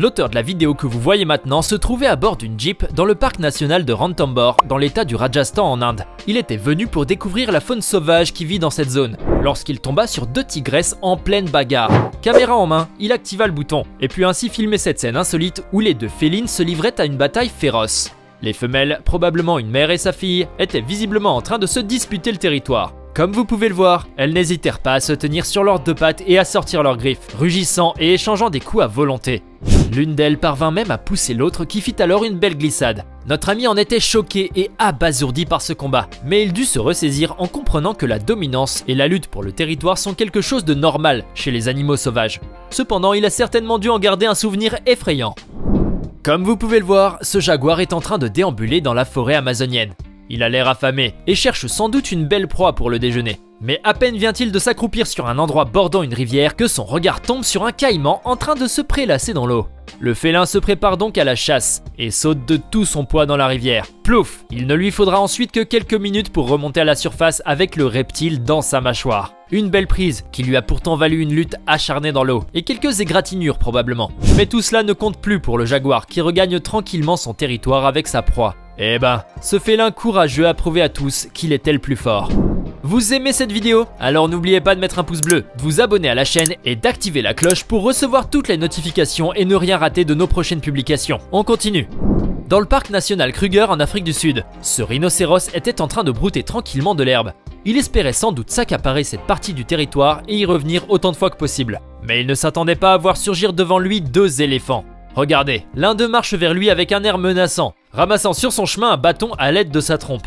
L'auteur de la vidéo que vous voyez maintenant se trouvait à bord d'une Jeep dans le parc national de Ranthambore, dans l'état du Rajasthan en Inde. Il était venu pour découvrir la faune sauvage qui vit dans cette zone, lorsqu'il tomba sur 2 tigresses en pleine bagarre. Caméra en main, il activa le bouton, et put ainsi filmer cette scène insolite où les 2 félines se livraient à une bataille féroce. Les femelles, probablement une mère et sa fille, étaient visiblement en train de se disputer le territoire. Comme vous pouvez le voir, elles n'hésitèrent pas à se tenir sur leurs 2 pattes et à sortir leurs griffes, rugissant et échangeant des coups à volonté. L'une d'elles parvint même à pousser l'autre qui fit alors une belle glissade. Notre ami en était choqué et abasourdi par ce combat, mais il dut se ressaisir en comprenant que la dominance et la lutte pour le territoire sont quelque chose de normal chez les animaux sauvages. Cependant, il a certainement dû en garder un souvenir effrayant. Comme vous pouvez le voir, ce jaguar est en train de déambuler dans la forêt amazonienne. Il a l'air affamé et cherche sans doute une belle proie pour le déjeuner. Mais à peine vient-il de s'accroupir sur un endroit bordant une rivière que son regard tombe sur un caïman en train de se prélasser dans l'eau. Le félin se prépare donc à la chasse et saute de tout son poids dans la rivière. Plouf! Il ne lui faudra ensuite que quelques minutes pour remonter à la surface avec le reptile dans sa mâchoire. Une belle prise qui lui a pourtant valu une lutte acharnée dans l'eau et quelques égratignures probablement. Mais tout cela ne compte plus pour le jaguar qui regagne tranquillement son territoire avec sa proie. Eh ben, ce félin courageux a prouvé à tous qu'il était le plus fort. Vous aimez cette vidéo? Alors n'oubliez pas de mettre un pouce bleu, de vous abonner à la chaîne et d'activer la cloche pour recevoir toutes les notifications et ne rien rater de nos prochaines publications. On continue. Dans le parc national Kruger en Afrique du Sud, ce rhinocéros était en train de brouter tranquillement de l'herbe. Il espérait sans doute s'accaparer cette partie du territoire et y revenir autant de fois que possible. Mais il ne s'attendait pas à voir surgir devant lui 2 éléphants. Regardez, l'un d'eux marche vers lui avec un air menaçant, ramassant sur son chemin un bâton à l'aide de sa trompe.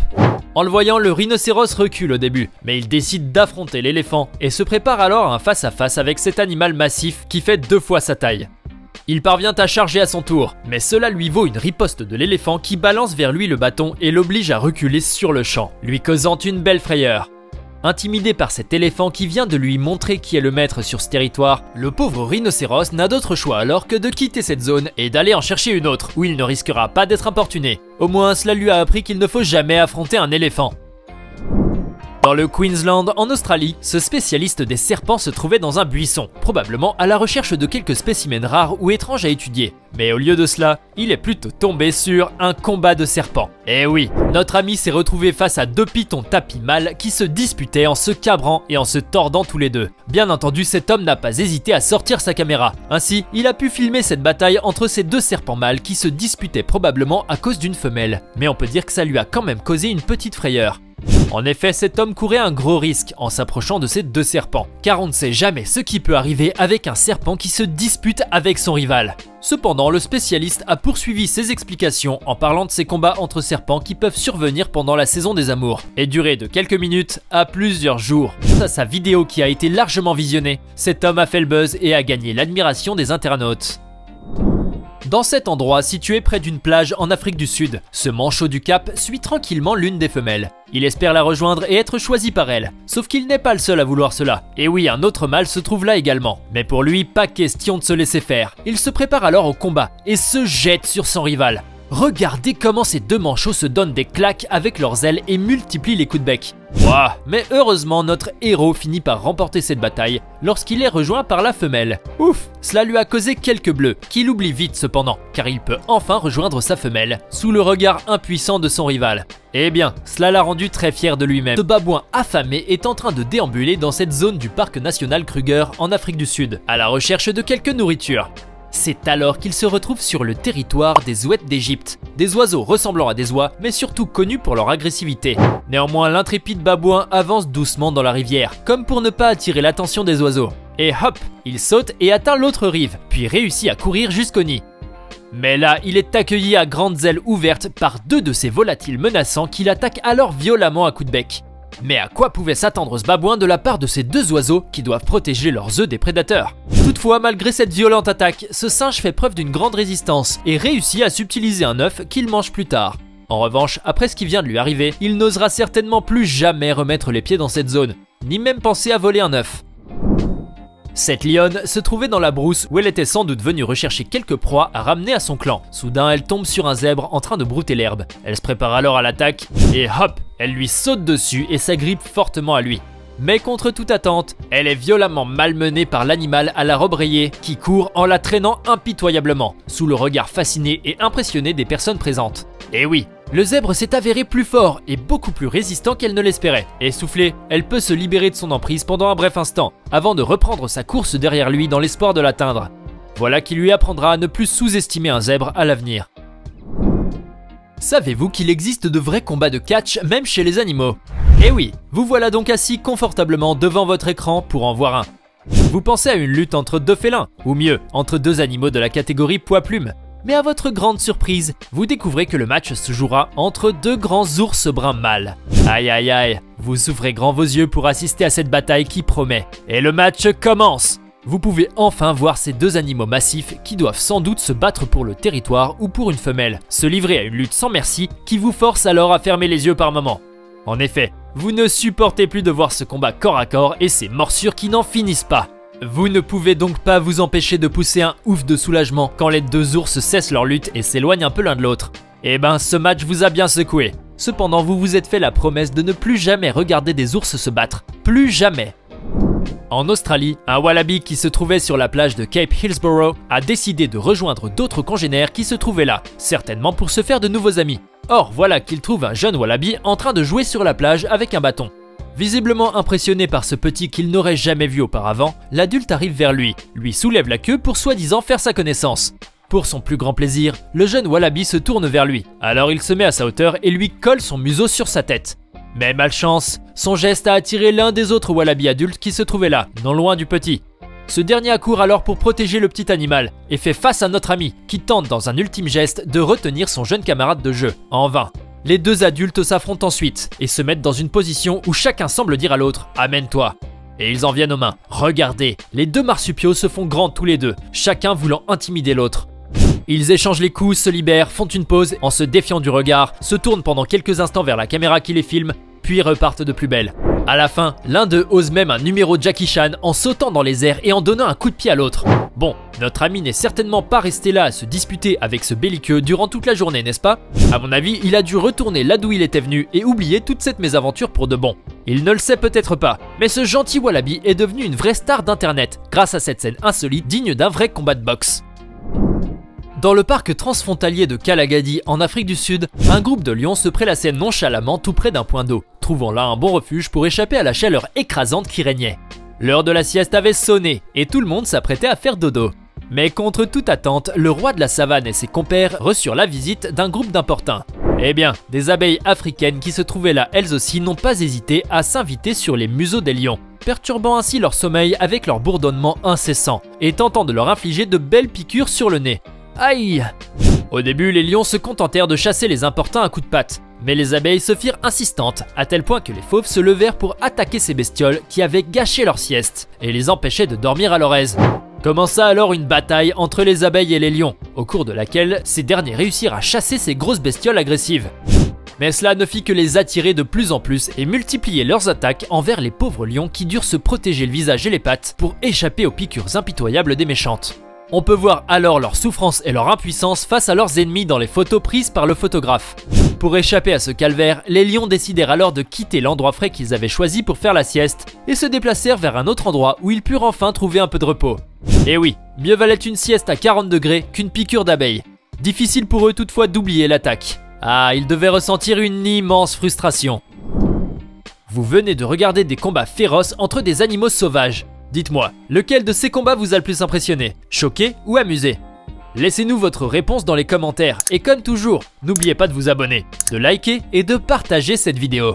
En le voyant, le rhinocéros recule au début, mais il décide d'affronter l'éléphant et se prépare alors à un face-à-face avec cet animal massif qui fait 2 fois sa taille. Il parvient à charger à son tour, mais cela lui vaut une riposte de l'éléphant qui balance vers lui le bâton et l'oblige à reculer sur le champ, lui causant une belle frayeur. Intimidé par cet éléphant qui vient de lui montrer qui est le maître sur ce territoire, le pauvre rhinocéros n'a d'autre choix alors que de quitter cette zone et d'aller en chercher une autre où il ne risquera pas d'être importuné. Au moins cela lui a appris qu'il ne faut jamais affronter un éléphant. Dans le Queensland, en Australie, ce spécialiste des serpents se trouvait dans un buisson, probablement à la recherche de quelques spécimens rares ou étranges à étudier. Mais au lieu de cela, il est plutôt tombé sur un combat de serpents. Et oui, notre ami s'est retrouvé face à 2 pythons tapis mâles qui se disputaient en se cabrant et en se tordant tous les 2. Bien entendu, cet homme n'a pas hésité à sortir sa caméra. Ainsi, il a pu filmer cette bataille entre ces 2 serpents mâles qui se disputaient probablement à cause d'une femelle. Mais on peut dire que ça lui a quand même causé une petite frayeur. En effet, cet homme courait un gros risque en s'approchant de ces 2 serpents, car on ne sait jamais ce qui peut arriver avec un serpent qui se dispute avec son rival. Cependant, le spécialiste a poursuivi ses explications en parlant de ces combats entre serpents qui peuvent survenir pendant la saison des amours et durer de quelques minutes à plusieurs jours. Grâce à sa vidéo qui a été largement visionnée, cet homme a fait le buzz et a gagné l'admiration des internautes. Dans cet endroit situé près d'une plage en Afrique du Sud, ce manchot du Cap suit tranquillement l'une des femelles. Il espère la rejoindre et être choisi par elle, sauf qu'il n'est pas le seul à vouloir cela. Et oui, un autre mâle se trouve là également. Mais pour lui, pas question de se laisser faire. Il se prépare alors au combat et se jette sur son rival. Regardez comment ces 2 manchots se donnent des claques avec leurs ailes et multiplient les coups de bec. Wouah! Mais heureusement, notre héros finit par remporter cette bataille lorsqu'il est rejoint par la femelle. Ouf! Cela lui a causé quelques bleus, qu'il oublie vite cependant, car il peut enfin rejoindre sa femelle, sous le regard impuissant de son rival. Eh bien, cela l'a rendu très fier de lui-même. Ce babouin affamé est en train de déambuler dans cette zone du parc national Kruger en Afrique du Sud, à la recherche de quelques nourritures. C'est alors qu'il se retrouve sur le territoire des ouètes d'Égypte, des oiseaux ressemblant à des oies, mais surtout connus pour leur agressivité. Néanmoins, l'intrépide babouin avance doucement dans la rivière, comme pour ne pas attirer l'attention des oiseaux. Et hop, il saute et atteint l'autre rive, puis réussit à courir jusqu'au nid. Mais là, il est accueilli à grandes ailes ouvertes par 2 de ces volatiles menaçants qui l'attaquent alors violemment à coups de bec. Mais à quoi pouvait s'attendre ce babouin de la part de ces 2 oiseaux qui doivent protéger leurs œufs des prédateurs? Toutefois, malgré cette violente attaque, ce singe fait preuve d'une grande résistance et réussit à subtiliser un œuf qu'il mange plus tard. En revanche, après ce qui vient de lui arriver, il n'osera certainement plus jamais remettre les pieds dans cette zone, ni même penser à voler un œuf. Cette lionne se trouvait dans la brousse où elle était sans doute venue rechercher quelques proies à ramener à son clan. Soudain, elle tombe sur un zèbre en train de brouter l'herbe. Elle se prépare alors à l'attaque et hop, elle lui saute dessus et s'agrippe fortement à lui. Mais contre toute attente, elle est violemment malmenée par l'animal à la robe rayée qui court en la traînant impitoyablement, sous le regard fasciné et impressionné des personnes présentes. Et oui, le zèbre s'est avéré plus fort et beaucoup plus résistant qu'elle ne l'espérait. Essoufflée, elle peut se libérer de son emprise pendant un bref instant, avant de reprendre sa course derrière lui dans l'espoir de l'atteindre. Voilà qui lui apprendra à ne plus sous-estimer un zèbre à l'avenir. Savez-vous qu'il existe de vrais combats de catch même chez les animaux? Eh oui, vous voilà donc assis confortablement devant votre écran pour en voir un. Vous pensez à une lutte entre deux félins, ou mieux, entre deux animaux de la catégorie poids-plume. Mais à votre grande surprise, vous découvrez que le match se jouera entre deux grands ours bruns mâles. Aïe aïe aïe, vous ouvrez grand vos yeux pour assister à cette bataille qui promet. Et le match commence! Vous pouvez enfin voir ces deux animaux massifs qui doivent sans doute se battre pour le territoire ou pour une femelle, se livrer à une lutte sans merci qui vous force alors à fermer les yeux par moments. En effet, vous ne supportez plus de voir ce combat corps à corps et ces morsures qui n'en finissent pas. Vous ne pouvez donc pas vous empêcher de pousser un ouf de soulagement quand les deux ours cessent leur lutte et s'éloignent un peu l'un de l'autre. Eh ben, ce match vous a bien secoué. Cependant, vous vous êtes fait la promesse de ne plus jamais regarder des ours se battre. Plus jamais. En Australie, un wallaby qui se trouvait sur la plage de Cape Hillsborough a décidé de rejoindre d'autres congénères qui se trouvaient là, certainement pour se faire de nouveaux amis. Or, voilà qu'il trouve un jeune wallaby en train de jouer sur la plage avec un bâton. Visiblement impressionné par ce petit qu'il n'aurait jamais vu auparavant, l'adulte arrive vers lui soulève la queue pour soi-disant faire sa connaissance. Pour son plus grand plaisir, le jeune wallaby se tourne vers lui, alors il se met à sa hauteur et lui colle son museau sur sa tête. Mais malchance, son geste a attiré l'un des autres wallabies adultes qui se trouvaient là, non loin du petit. Ce dernier accourt alors pour protéger le petit animal et fait face à notre ami qui tente dans un ultime geste de retenir son jeune camarade de jeu, en vain. Les deux adultes s'affrontent ensuite et se mettent dans une position où chacun semble dire à l'autre « Amène-toi ». Et ils en viennent aux mains. Regardez, les deux marsupiaux se font grands tous les deux, chacun voulant intimider l'autre. Ils échangent les coups, se libèrent, font une pause en se défiant du regard, se tournent pendant quelques instants vers la caméra qui les filme, puis repartent de plus belle. À la fin, l'un d'eux ose même un numéro Jackie Chan en sautant dans les airs et en donnant un coup de pied à l'autre. Bon, notre ami n'est certainement pas resté là à se disputer avec ce belliqueux durant toute la journée, n'est-ce pas? À mon avis, il a dû retourner là d'où il était venu et oublier toute cette mésaventure pour de bon. Il ne le sait peut-être pas, mais ce gentil wallaby est devenu une vraie star d'internet grâce à cette scène insolite digne d'un vrai combat de boxe. Dans le parc transfrontalier de Kalagadi en Afrique du Sud, un groupe de lions se prélassait nonchalamment tout près d'un point d'eau, trouvant là un bon refuge pour échapper à la chaleur écrasante qui régnait. L'heure de la sieste avait sonné et tout le monde s'apprêtait à faire dodo. Mais contre toute attente, le roi de la savane et ses compères reçurent la visite d'un groupe d'importuns. Eh bien, des abeilles africaines qui se trouvaient là elles aussi n'ont pas hésité à s'inviter sur les museaux des lions, perturbant ainsi leur sommeil avec leur bourdonnement incessant et tentant de leur infliger de belles piqûres sur le nez. Aïe! Au début, les lions se contentèrent de chasser les importuns à coups de patte, mais les abeilles se firent insistantes, à tel point que les fauves se levèrent pour attaquer ces bestioles qui avaient gâché leur sieste et les empêchaient de dormir à leur aise. Commença alors une bataille entre les abeilles et les lions, au cours de laquelle ces derniers réussirent à chasser ces grosses bestioles agressives. Mais cela ne fit que les attirer de plus en plus et multiplier leurs attaques envers les pauvres lions qui durent se protéger le visage et les pattes pour échapper aux piqûres impitoyables des méchantes. On peut voir alors leur souffrance et leur impuissance face à leurs ennemis dans les photos prises par le photographe. Pour échapper à ce calvaire, les lions décidèrent alors de quitter l'endroit frais qu'ils avaient choisi pour faire la sieste et se déplacèrent vers un autre endroit où ils purent enfin trouver un peu de repos. Et oui, mieux valait une sieste à 40 degrés qu'une piqûre d'abeille. Difficile pour eux toutefois d'oublier l'attaque. Ah, ils devaient ressentir une immense frustration. Vous venez de regarder des combats féroces entre des animaux sauvages. Dites-moi, lequel de ces combats vous a le plus impressionné, choqué ou amusé? Laissez-nous votre réponse dans les commentaires et comme toujours, n'oubliez pas de vous abonner, de liker et de partager cette vidéo.